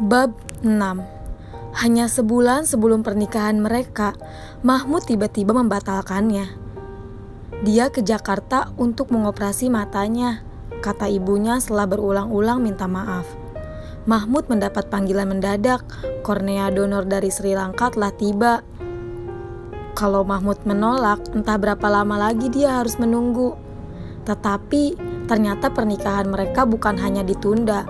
Bab 6. Hanya sebulan sebelum pernikahan mereka, Mahmud tiba-tiba membatalkannya. Dia ke Jakarta untuk mengoperasi matanya, kata ibunya setelah berulang-ulang minta maaf. Mahmud mendapat panggilan mendadak, kornea donor dari Sri Lanka telah tiba. Kalau Mahmud menolak, entah berapa lama lagi dia harus menunggu. Tetapi ternyata pernikahan mereka bukan hanya ditunda.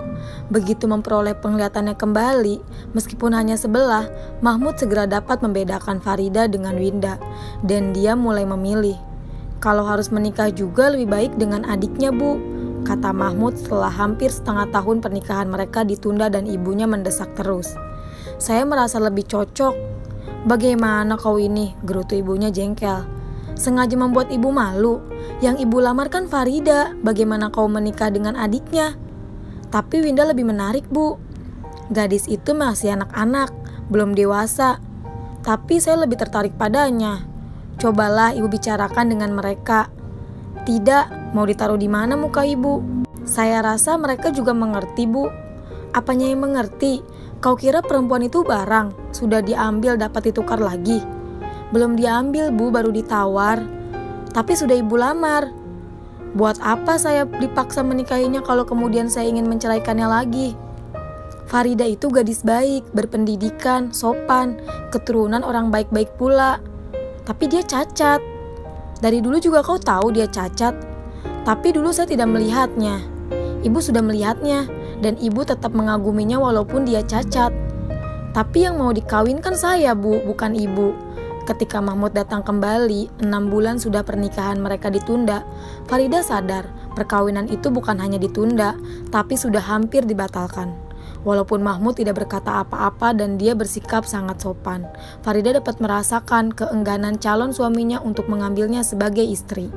Begitu memperoleh penglihatannya kembali, meskipun hanya sebelah, Mahmud segera dapat membedakan Farida dengan Winda, dan dia mulai memilih. Kalau harus menikah juga lebih baik dengan adiknya, Bu, kata Mahmud setelah hampir setengah tahun pernikahan mereka ditunda dan ibunya mendesak terus. Saya merasa lebih cocok. Bagaimana kau ini? Gerutu ibunya jengkel. Sengaja membuat ibu malu. Yang ibu lamar kan Farida. Bagaimana kau menikah dengan adiknya? Tapi Winda lebih menarik, Bu. Gadis itu masih anak-anak, belum dewasa. Tapi saya lebih tertarik padanya. Cobalah ibu bicarakan dengan mereka. Tidak, mau ditaruh di mana muka ibu? Saya rasa mereka juga mengerti, Bu. Apanya yang mengerti? Kau kira perempuan itu barang? Sudah diambil dapat ditukar lagi? Belum diambil, Bu, baru ditawar. Tapi sudah ibu lamar. Buat apa saya dipaksa menikahinya kalau kemudian saya ingin menceraikannya lagi? Farida itu gadis baik, berpendidikan, sopan, keturunan orang baik-baik pula. Tapi dia cacat. Dari dulu juga kau tahu dia cacat. Tapi dulu saya tidak melihatnya. Ibu sudah melihatnya, dan ibu tetap mengaguminya walaupun dia cacat. Tapi yang mau dikawinkan saya, Bu, bukan ibu. Ketika Mahmud datang kembali, 6 bulan sudah pernikahan mereka ditunda, Farida sadar perkawinan itu bukan hanya ditunda, tapi sudah hampir dibatalkan. Walaupun Mahmud tidak berkata apa-apa dan dia bersikap sangat sopan, Farida dapat merasakan keengganan calon suaminya untuk mengambilnya sebagai istri.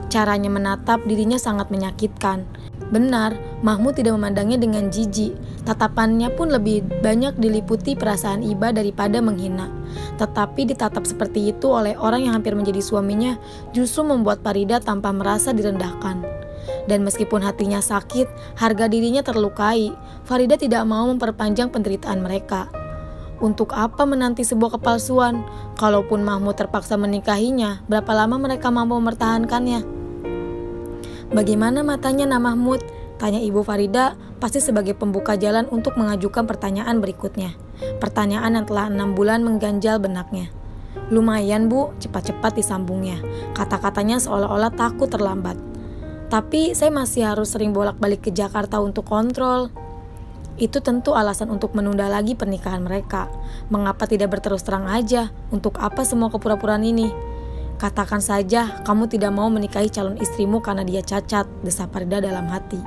Caranya menatap dirinya sangat menyakitkan. Benar, Mahmud tidak memandangnya dengan jijik. Tatapannya pun lebih banyak diliputi perasaan iba daripada menghina. Tetapi ditatap seperti itu oleh orang yang hampir menjadi suaminya justru membuat Farida tanpa merasa direndahkan. Dan meskipun hatinya sakit, harga dirinya terlukai, Farida tidak mau memperpanjang penderitaan mereka. Untuk apa menanti sebuah kepalsuan? Kalaupun Mahmud terpaksa menikahinya, berapa lama mereka mampu mempertahankannya? Bagaimana matanya Nah Mahmud? Tanya ibu Farida, pasti sebagai pembuka jalan untuk mengajukan pertanyaan berikutnya. Pertanyaan yang telah 6 bulan mengganjal benaknya. Lumayan, Bu, cepat-cepat disambungnya. Kata-katanya seolah-olah takut terlambat. Tapi saya masih harus sering bolak-balik ke Jakarta untuk kontrol. Itu tentu alasan untuk menunda lagi pernikahan mereka. Mengapa tidak berterus terang aja? Untuk apa semua kepura-puraan ini? Katakan saja kamu tidak mau menikahi calon istrimu karena dia cacat, desa Farida dalam hati.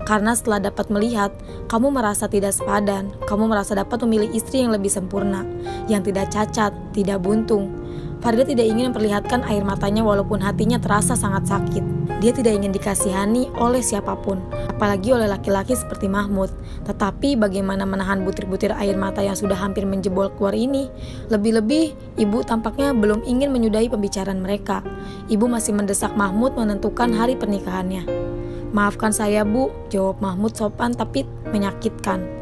Karena setelah dapat melihat, kamu merasa tidak sepadan, kamu merasa dapat memilih istri yang lebih sempurna, yang tidak cacat, tidak buntung. Farida tidak ingin memperlihatkan air matanya walaupun hatinya terasa sangat sakit. Dia tidak ingin dikasihani oleh siapapun, apalagi oleh laki-laki seperti Mahmud. Tetapi bagaimana menahan butir-butir air mata yang sudah hampir menjebol keluar ini? Lebih-lebih, ibu tampaknya belum ingin menyudahi pembicaraan mereka. Ibu masih mendesak Mahmud menentukan hari pernikahannya. Maafkan saya, Bu, jawab Mahmud sopan tapi menyakitkan.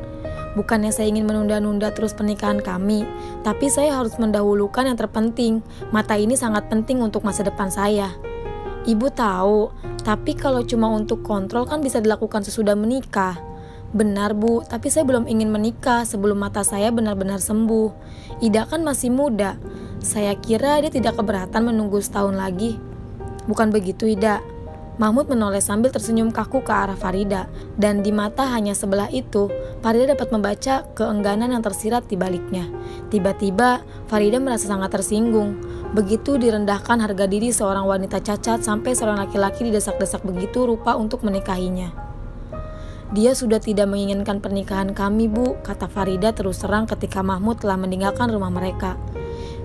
Bukannya saya ingin menunda-nunda terus pernikahan kami, tapi saya harus mendahulukan yang terpenting. Mata ini sangat penting untuk masa depan saya. Ibu tahu, tapi kalau cuma untuk kontrol kan bisa dilakukan sesudah menikah. Benar, Bu, tapi saya belum ingin menikah sebelum mata saya benar-benar sembuh. Ida kan masih muda. Saya kira dia tidak keberatan menunggu setahun lagi. Bukan begitu, Ida. Mahmud menoleh sambil tersenyum kaku ke arah Farida, dan di mata hanya sebelah itu, Farida dapat membaca keengganan yang tersirat di baliknya. Tiba-tiba, Farida merasa sangat tersinggung. Begitu direndahkan harga diri seorang wanita cacat sampai seorang laki-laki didesak-desak begitu rupa untuk menikahinya. Dia sudah tidak menginginkan pernikahan kami, Bu, kata Farida terus terang ketika Mahmud telah meninggalkan rumah mereka.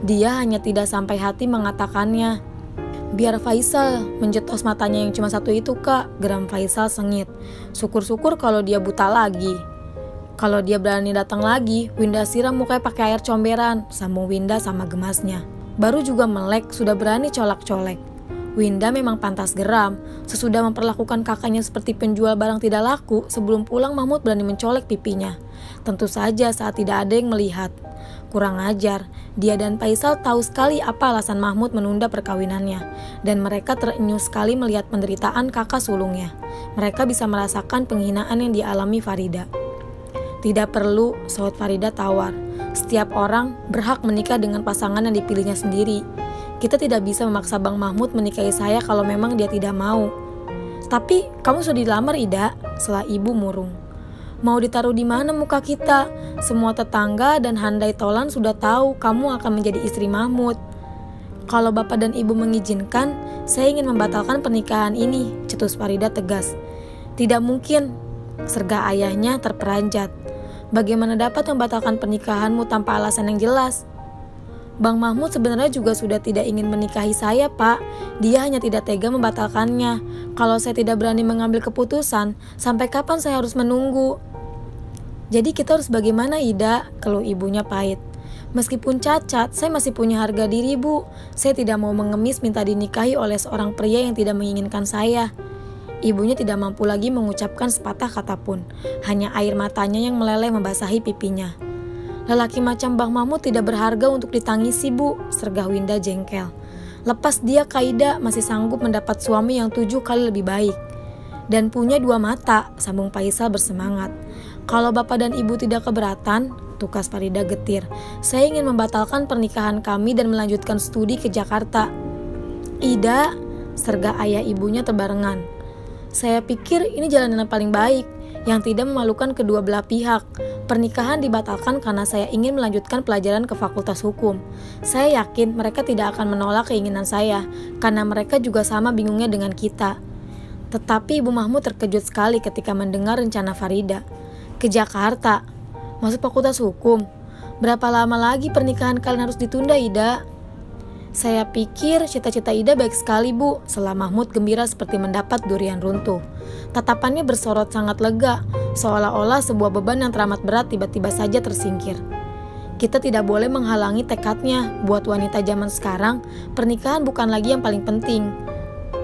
Dia hanya tidak sampai hati mengatakannya. Biar Faisal, menjetos matanya yang cuma satu itu, Kak, geram Faisal sengit. Syukur-syukur kalau dia buta lagi. Kalau dia berani datang lagi, Winda siram mukanya pakai air comberan, sambung Winda sama gemasnya. Baru juga melek, sudah berani colak-colek. Winda memang pantas geram. Sesudah memperlakukan kakaknya seperti penjual barang tidak laku, sebelum pulang Mahmud berani mencolek pipinya. Tentu saja saat tidak ada yang melihat. Kurang ajar, dia dan Faisal tahu sekali apa alasan Mahmud menunda perkawinannya, dan mereka terenyuh sekali melihat penderitaan kakak sulungnya. Mereka bisa merasakan penghinaan yang dialami Farida. Tidak perlu, sahut Farida tawar. Setiap orang berhak menikah dengan pasangan yang dipilihnya sendiri. Kita tidak bisa memaksa Bang Mahmud menikahi saya kalau memang dia tidak mau. Tapi kamu sudah dilamar, Ida, setelah ibu murung. Mau ditaruh di mana muka kita? Semua tetangga dan handai tolan sudah tahu kamu akan menjadi istri Mahmud. Kalau bapak dan ibu mengizinkan, saya ingin membatalkan pernikahan ini, cetus Farida tegas. Tidak mungkin, sergah ayahnya terperanjat. Bagaimana dapat membatalkan pernikahanmu tanpa alasan yang jelas? Bang Mahmud sebenarnya juga sudah tidak ingin menikahi saya, Pak. Dia hanya tidak tega membatalkannya. Kalau saya tidak berani mengambil keputusan, sampai kapan saya harus menunggu? Jadi kita harus bagaimana, Ida? Keluh ibunya pahit. Meskipun cacat, saya masih punya harga diri, Bu. Saya tidak mau mengemis minta dinikahi oleh seorang pria yang tidak menginginkan saya. Ibunya tidak mampu lagi mengucapkan sepatah kata pun. Hanya air matanya yang meleleh membasahi pipinya. Lelaki macam Bang Mahmud tidak berharga untuk ditangisi, Bu, sergah Winda jengkel. Lepas dia, Kaida masih sanggup mendapat suami yang 7 kali lebih baik. Dan punya 2 mata, sambung Faisal bersemangat. Kalau bapak dan ibu tidak keberatan, tukas Farida getir, saya ingin membatalkan pernikahan kami dan melanjutkan studi ke Jakarta. Ida, sergah ayah ibunya terbarengan. Saya pikir ini jalan yang paling baik, yang tidak memalukan kedua belah pihak. Pernikahan dibatalkan karena saya ingin melanjutkan pelajaran ke Fakultas Hukum. Saya yakin mereka tidak akan menolak keinginan saya, karena mereka juga sama bingungnya dengan kita. Tetapi Ibu Mahmud terkejut sekali ketika mendengar rencana Farida. Ke Jakarta, masuk Fakultas Hukum. Berapa lama lagi pernikahan kalian harus ditunda, Ida? Saya pikir cita-cita Ida baik sekali, Bu. Setelah Mahmud gembira seperti mendapat durian runtuh. Tatapannya bersorot sangat lega, seolah-olah sebuah beban yang teramat berat tiba-tiba saja tersingkir. Kita tidak boleh menghalangi tekadnya. Buat wanita zaman sekarang, pernikahan bukan lagi yang paling penting.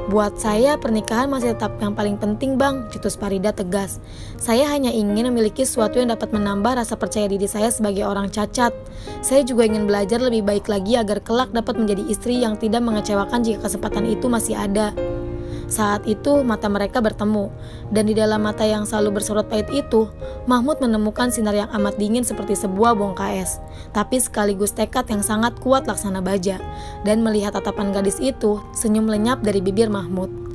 Buat saya, pernikahan masih tetap yang paling penting, Bang, cetus Farida tegas. Saya hanya ingin memiliki sesuatu yang dapat menambah rasa percaya diri saya sebagai orang cacat. Saya juga ingin belajar lebih baik lagi agar kelak dapat menjadi istri yang tidak mengecewakan jika kesempatan itu masih ada. Saat itu mata mereka bertemu, dan di dalam mata yang selalu bersorot pahit itu, Mahmud menemukan sinar yang amat dingin seperti sebuah bongka es, tapi sekaligus tekad yang sangat kuat laksana baja. Dan melihat tatapan gadis itu, senyum lenyap dari bibir Mahmud.